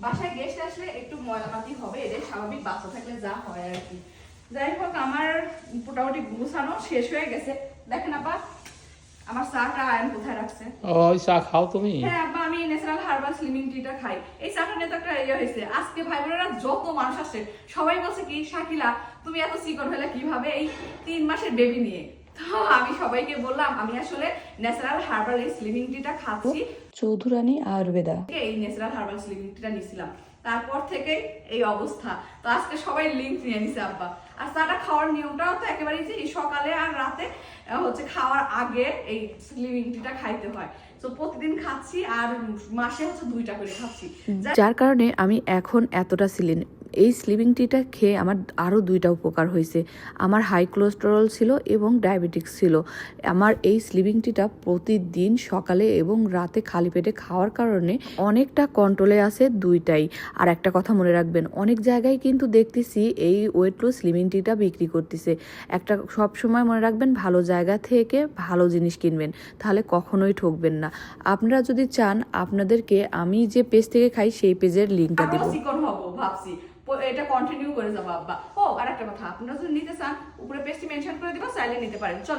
বাসায় গেস্ট আসলে একটু ময়লাপাতি হবে, এদের স্বাভাবিক, বাচ্চা থাকলে যা হয় আর কি। যাই হোক, আমার মোটামুটি গুছানো শেষ হয়ে গেছে। দেখেন আপা, আমার চাটা আয়ন কোথায় রাখছে। ওই চা খাও তুমি? হ্যাঁ আব্বা, আমি ন্যাচারাল হার্বাল স্লিমিং টিটা খাই। এই চাটা নিয়ে তো একটা ইয়ে হয়েছে আজকে, ভাই বোনেরা যত মানুষ আসছে সবাই বলছে কি শাকিলা তুমি এত চিকন হলে কিভাবে এই 3 মাসের বেবি নিয়ে। তো আমি সবাইকে বললাম আমি আসলে ন্যাচারাল হার্বাল এই স্লিমিং টিটা খাচ্ছি। চৌধুরানী আয়ুর্বেদা। এই ন্যাচারাল হার্বাল স্লিমিং টিটা নিছিলাম, তারপর থেকে এই অবস্থা। তো আজকে সবাই লিঙ্ক নিয়ে নিছে আব্বা। আর চাটা খাওয়ার নিয়মটাও তো একেবারেই যে সকালে আর রাতে হচ্ছে খাওয়ার আগে এই স্লিমিং টিটা খাইতে হয়। তো প্রতিদিন খাচ্ছি, আর মাসে হচ্ছে 2টা করে খাচ্ছি। যার কারণে আমি এখন এতটা সিলিন এই স্লিপিং টিটা খেয়ে আমার আরও 2টা উপকার হয়েছে। আমার হাই কোলেস্টেরল ছিল এবং ডায়াবেটিক্স ছিল। আমার এই স্লিপিং টিটা প্রতিদিন সকালে এবং রাতে খালি পেটে খাওয়ার কারণে অনেকটা কন্ট্রোলে আছে 2টাই। আর একটা কথা মনে রাখবেন, অনেক জায়গায় কিন্তু দেখতেছি এই ওয়েট লস স্লিপিং টিটা বিক্রি করতেছে। একটা সব সময় মনে রাখবেন, ভালো জায়গা থেকে ভালো জিনিস কিনবেন, তাহলে কখনোই ঠকবেন না। আপনারা যদি চান, আপনাদেরকে আমি যে পেজ থেকে খাই সেই পেজের লিঙ্কটা দেব। চিকন হবো ভাবছি, এটা কন্টিনিউ করে যাবো আব্বা। ও আর একটা কথা, আপনারা যদি নিতে চান উপরে পেজটি মেনশন করে দিব, চাইলে নিতে পারেন। চলেন।